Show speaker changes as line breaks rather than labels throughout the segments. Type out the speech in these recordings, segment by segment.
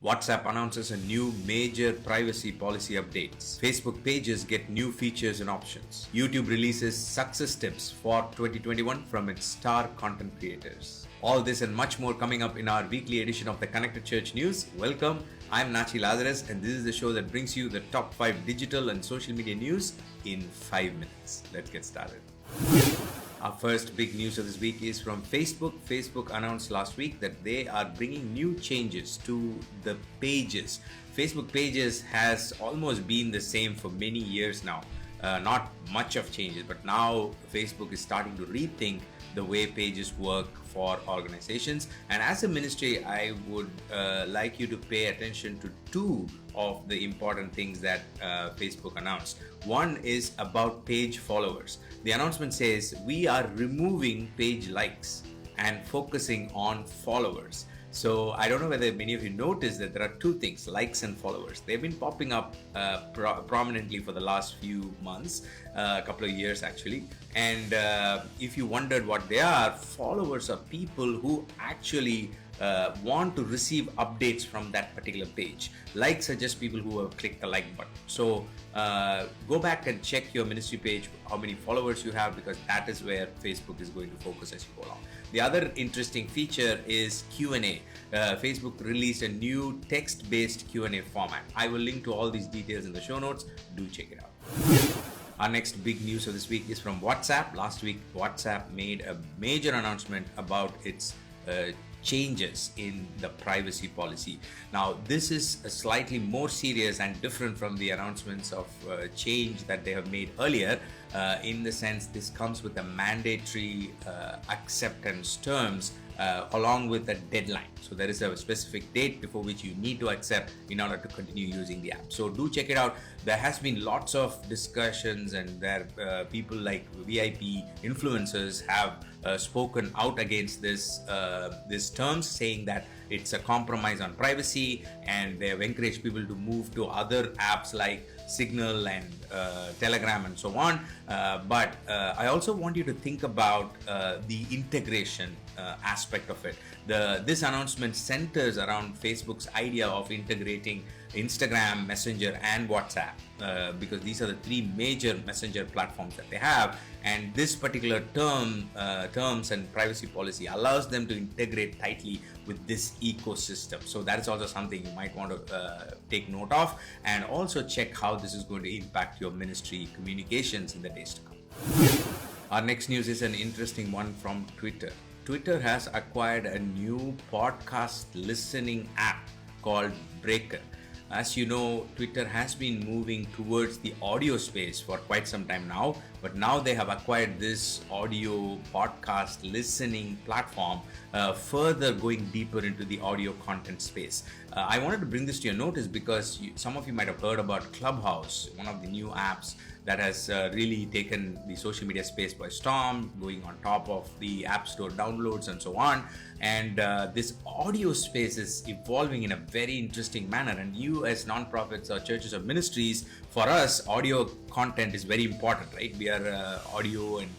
WhatsApp announces a new major privacy policy updates. Facebook pages get new features and options. YouTube releases success tips for 2021 from its star content creators. All this and much more coming up in our weekly edition of the Connected Church News. Welcome, I'm Nachi Lazarus, and this is the show that brings you the top 5 digital and social media news in 5 minutes. Let's get started. Our first big news of this week is from Facebook. Facebook announced last week that they are bringing new changes to the pages. Facebook pages has almost been the same for many years now. Not much of changes, but now Facebook is starting to rethink the way pages work for organizations. And as a ministry, I would like you to pay attention to two of the important things that Facebook announced. One is about page followers. The announcement says we are removing page likes and focusing on followers. So I don't know whether many of you noticed that there are two things, likes and followers. They've been popping up prominently for the last few months, a couple of years actually. And if you wondered what they are, followers are people who actually want to receive updates from that particular page. Likes are just people who have clicked the like button. So go back and check your ministry page, how many followers you have, because that is where Facebook is going to focus as you go along. The other interesting feature is Q&A. Facebook released a new text-based Q&A format. I will link to all these details in the show notes. Do check it out. Our next big news of this week is from WhatsApp. Last week, WhatsApp made a major announcement about its changes in the privacy policy. Now, this is slightly more serious and different from the announcements of change that they have made earlier, in the sense this comes with a mandatory acceptance terms along with a deadline. So there is a specific date before which you need to accept in order to continue using the app. So do check it out. There has been lots of discussions, and there people like VIP influencers have spoken out against this terms, saying that it's a compromise on privacy, and they have encouraged people to move to other apps like Signal and Telegram and so on. But I also want you to think about the integration aspect of it. This announcement centers around Facebook's idea of integrating Instagram, Messenger, and WhatsApp, because these are the three major messenger platforms that they have. And this particular terms and privacy policy allows them to integrate tightly with this ecosystem. So that is also something you might want to take note of, and also check how this is going to impact your ministry communications in the days to come. Our next news is an interesting one from Twitter. Twitter has acquired a new podcast listening app called Breaker. As you know, Twitter has been moving towards the audio space for quite some time now, but now they have acquired this audio podcast listening platform, further going deeper into the audio content space. I wanted to bring this to your notice because some of you might have heard about Clubhouse, one of the new apps that has really taken the social media space by storm, going on top of the App Store downloads and so on. And this audio space is evolving in a very interesting manner. And you as nonprofits or churches or ministries, for us, audio content is very important, right? We are audio and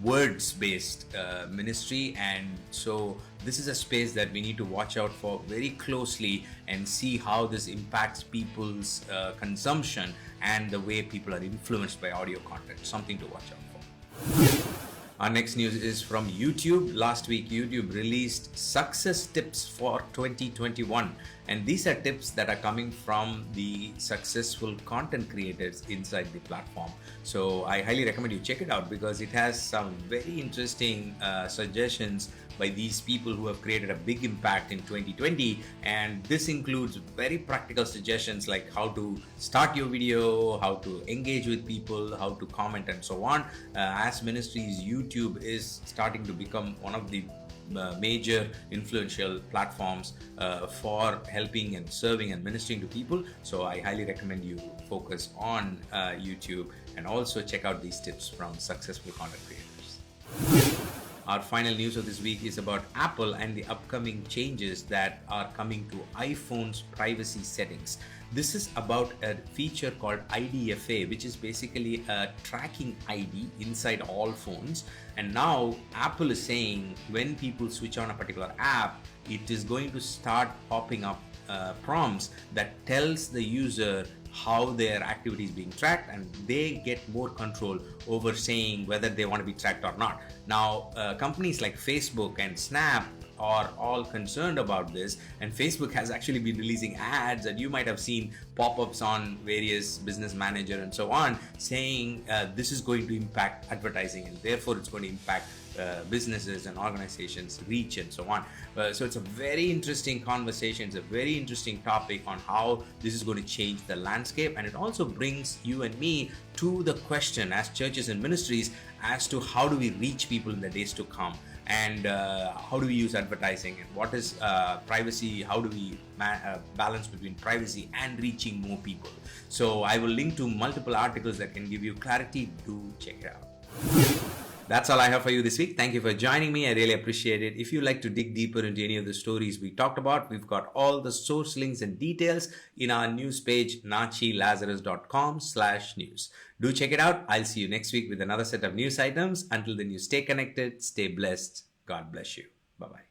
words-based ministry, and so this is a space that we need to watch out for very closely and see how this impacts people's consumption and the way people are influenced by audio content. Something to watch out for. Our next news is from YouTube. Last week, YouTube released success tips for 2021. And these are tips that are coming from the successful content creators inside the platform. So I highly recommend you check it out because it has some very interesting suggestions by these people who have created a big impact in 2020. And this includes very practical suggestions like how to start your video, how to engage with people, how to comment, and so on. As ministries, YouTube is starting to become one of the major influential platforms for helping and serving and ministering to people. So I highly recommend you focus on YouTube and also check out these tips from successful content creators. Our final news of this week is about Apple and the upcoming changes that are coming to iPhone's privacy settings. This is about a feature called IDFA, which is basically a tracking ID inside all phones. And now Apple is saying when people switch on a particular app, it is going to start popping up prompts that tells the user how their activity is being tracked, and they get more control over saying whether they want to be tracked or not. Now, companies like Facebook and Snap are all concerned about this, and Facebook has actually been releasing ads, and you might have seen pop-ups on various business manager and so on saying this is going to impact advertising, and therefore it's going to impact businesses and organizations reach and so on. So it's a very interesting conversation. It's a very interesting topic on how this is going to change the landscape, and it also brings you and me to the question as churches and ministries as to how do we reach people in the days to come, and how do we use advertising, and what is privacy, how do we balance between privacy and reaching more people. So I will link to multiple articles that can give you clarity. Do check it out. That's all I have for you this week. Thank you for joining me. I really appreciate it. If you like to dig deeper into any of the stories we talked about, we've got all the source links and details in our news page, nachilazarus.com/news. Do check it out. I'll see you next week with another set of news items. Until then, you stay connected, stay blessed. God bless you. Bye-bye.